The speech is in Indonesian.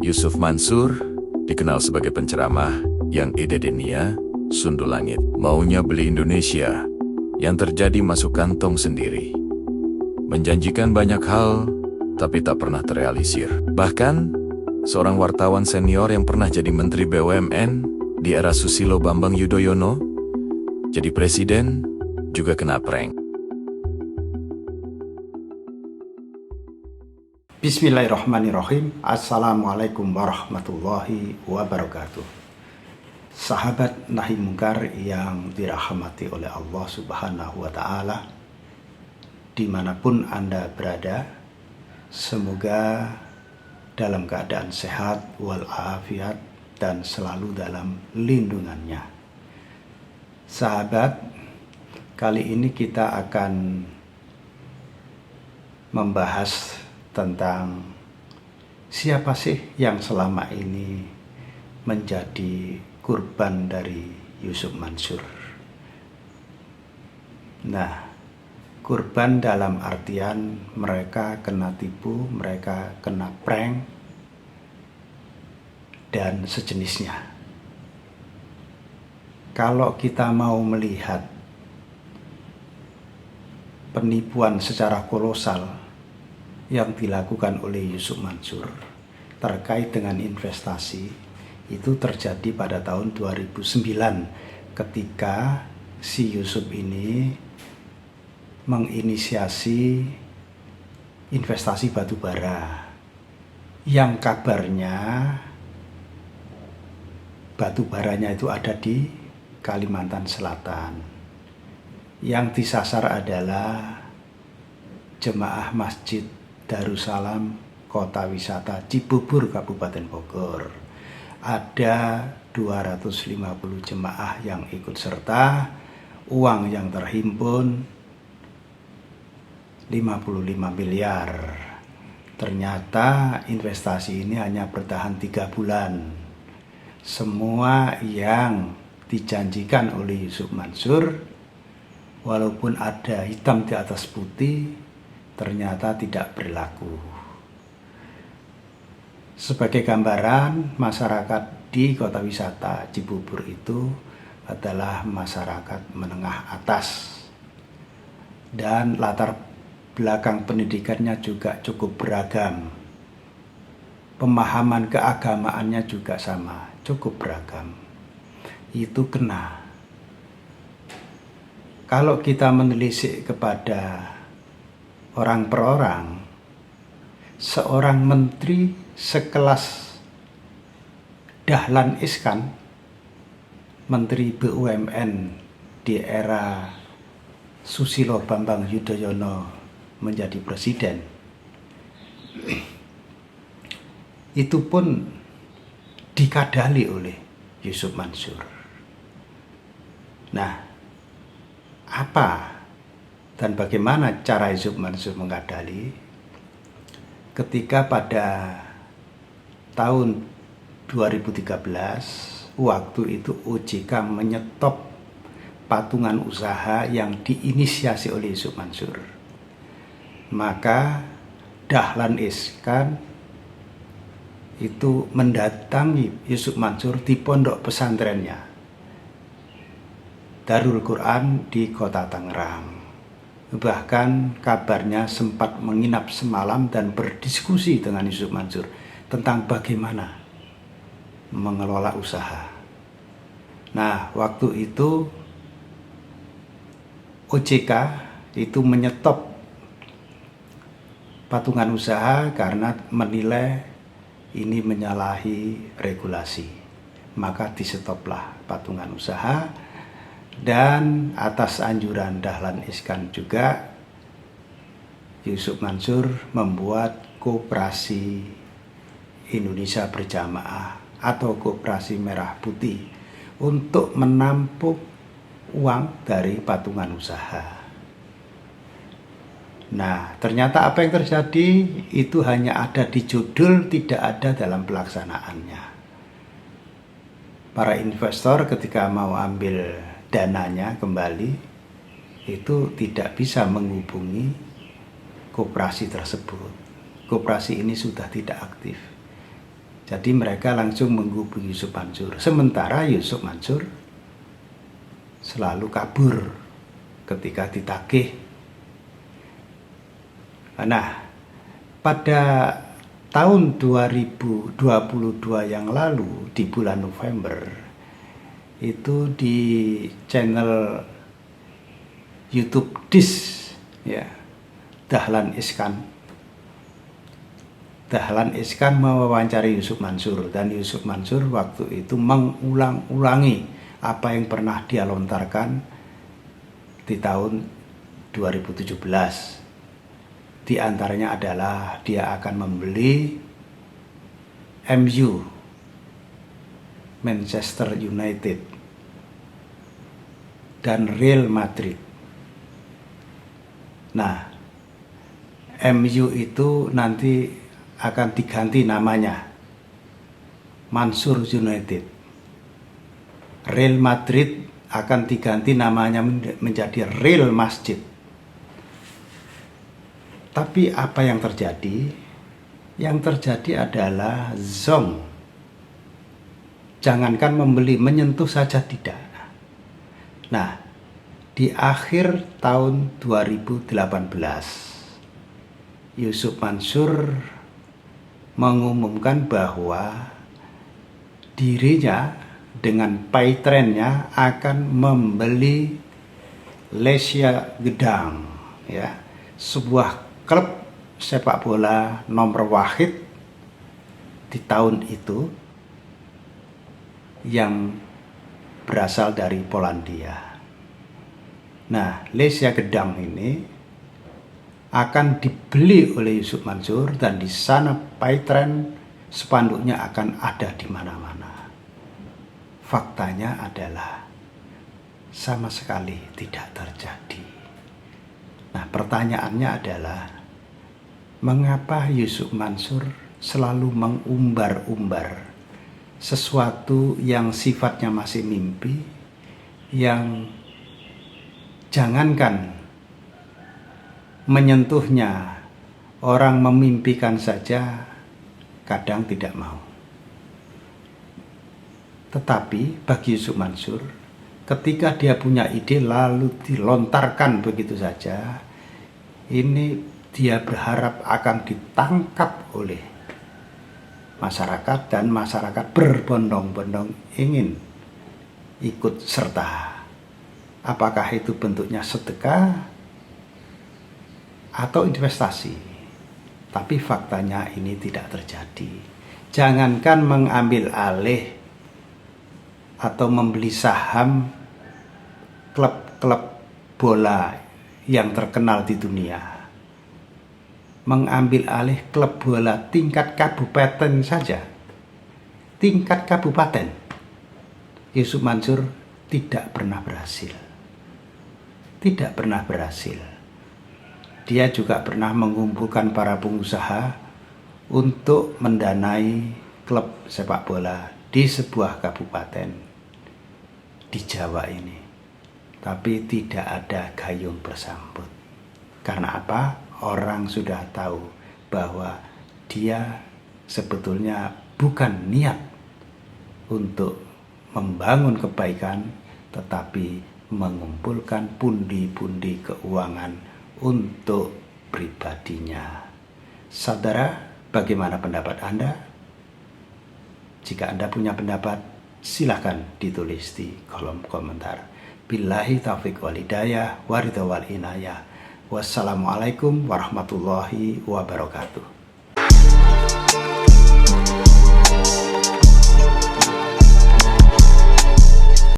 Yusuf Mansur dikenal sebagai penceramah yang ededenia, sundul langit. Maunya beli Indonesia, yang terjadi masuk kantong sendiri. Menjanjikan banyak hal, tapi tak pernah terrealisir. Bahkan, seorang wartawan senior yang pernah jadi Menteri BUMN di era Susilo Bambang Yudhoyono, jadi presiden, juga kena prank. Bismillahirrahmanirrahim. Assalamualaikum warahmatullahi wabarakatuh. Sahabat Nahi Mungkar yang dirahmati oleh Allah Subhanahu wa Ta'ala, dimanapun Anda berada, semoga dalam keadaan sehat walafiat dan selalu dalam lindungannya. Sahabat, kali ini kita akan membahas tentang siapa sih yang selama ini menjadi kurban dari Yusuf Mansur. Nah, kurban dalam artian mereka kena tipu, mereka kena prank, dan sejenisnya. Kalau kita mau melihat penipuan secara kolosal yang dilakukan oleh Yusuf Mansur terkait dengan investasi, itu terjadi pada tahun 2009 ketika si Yusuf ini menginisiasi investasi batu bara yang kabarnya batu baranya itu ada di Kalimantan Selatan. Yang disasar adalah jemaah Masjid Darussalam Kota Wisata Cibubur Kabupaten Bogor. Ada 250 jemaah yang ikut serta, uang yang terhimpun 55 miliar. Ternyata investasi ini hanya bertahan 3 bulan. Semua yang dijanjikan oleh Yusuf Mansur, walaupun ada hitam di atas putih, ternyata tidak berlaku. Sebagai gambaran, masyarakat di kota wisata Cibubur itu adalah masyarakat menengah atas, dan latar belakang pendidikannya juga cukup beragam. Pemahaman keagamaannya juga sama, cukup beragam. Itu kena. Kalau kita menelisik kepada orang per orang, seorang menteri sekelas Dahlan Iskan, Menteri BUMN di era Susilo Bambang Yudhoyono menjadi presiden, itu pun dikadali oleh Yusuf Mansur. Nah, apa dan bagaimana cara Yusuf Mansur mengadali? Ketika pada tahun 2013, waktu itu OJK menyetop patungan usaha yang diinisiasi oleh Yusuf Mansur. Maka Dahlan Iskan itu mendatangi Yusuf Mansur di pondok pesantrennya Darul Quran di kota Tangerang. Bahkan kabarnya sempat menginap semalam dan berdiskusi dengan Yusuf Mansur tentang bagaimana mengelola usaha. Nah, waktu itu OJK itu menyetop patungan usaha karena menilai ini menyalahi regulasi. Maka disetoplah patungan usaha. Dan atas anjuran Dahlan Iskan juga, Yusuf Mansur membuat Koperasi Indonesia Berjamaah atau Koperasi Merah Putih untuk menampung uang dari patungan usaha. Nah, ternyata apa yang terjadi itu hanya ada di judul, tidak ada dalam pelaksanaannya. Para investor ketika mau ambil dananya kembali itu tidak bisa menghubungi koperasi tersebut. Koperasi ini sudah tidak aktif. Jadi mereka langsung menghubungi Yusuf Mansur. Sementara Yusuf Mansur selalu kabur ketika ditagih. Nah, pada tahun 2022 yang lalu di bulan November itu di channel YouTube DIS ya, Dahlan Iskan mewawancari Yusuf Mansur, dan Yusuf Mansur waktu itu mengulang-ulangi apa yang pernah dia lontarkan di tahun 2017. Di antaranya adalah dia akan membeli MU, Manchester United, dan Real Madrid. Nah, MU itu nanti akan diganti namanya Mansur United. Real Madrid akan diganti namanya menjadi Real Masjid. Tapi apa yang terjadi? Yang terjadi adalah zonk. Jangankan membeli, menyentuh saja tidak. Nah, di akhir tahun 2018, Yusuf Mansur mengumumkan bahwa dirinya dengan paytrennya akan membeli Lesia Gedang, ya, sebuah klub sepak bola nomor wahid di tahun itu yang berasal dari Polandia. Nah, Lesia Gedang ini akan dibeli oleh Yusuf Mansur, dan di sana paytren spanduknya akan ada di mana-mana. Faktanya adalah sama sekali tidak terjadi. Nah, pertanyaannya adalah mengapa Yusuf Mansur selalu mengumbar-umbar sesuatu yang sifatnya masih mimpi, yang jangankan menyentuhnya, orang memimpikan saja kadang tidak mau. Tetapi bagi Yusuf Mansur, ketika dia punya ide lalu dilontarkan begitu saja, ini dia berharap akan ditangkap oleh masyarakat, dan masyarakat berbondong-bondong ingin ikut serta. Apakah itu bentuknya sedekah atau investasi? Tapi faktanya ini tidak terjadi. Jangankan mengambil alih atau membeli saham klub-klub bola yang terkenal di dunia, mengambil alih klub bola tingkat kabupaten saja, tingkat kabupaten, Yusuf Mansur tidak pernah berhasil. Tidak pernah berhasil. Dia juga pernah mengumpulkan para pengusaha untuk mendanai klub sepak bola di sebuah kabupaten di Jawa ini. Tapi tidak ada gayung bersambut. Karena apa? Orang sudah tahu bahwa dia sebetulnya bukan niat untuk membangun kebaikan, tetapi mengumpulkan pundi-pundi keuangan untuk pribadinya. Saudara, bagaimana pendapat Anda? Jika Anda punya pendapat, silakan ditulis di kolom komentar. Billahi taufiq wal hidayah, waridha wal inayah. Wassalamualaikum warahmatullahi wabarakatuh.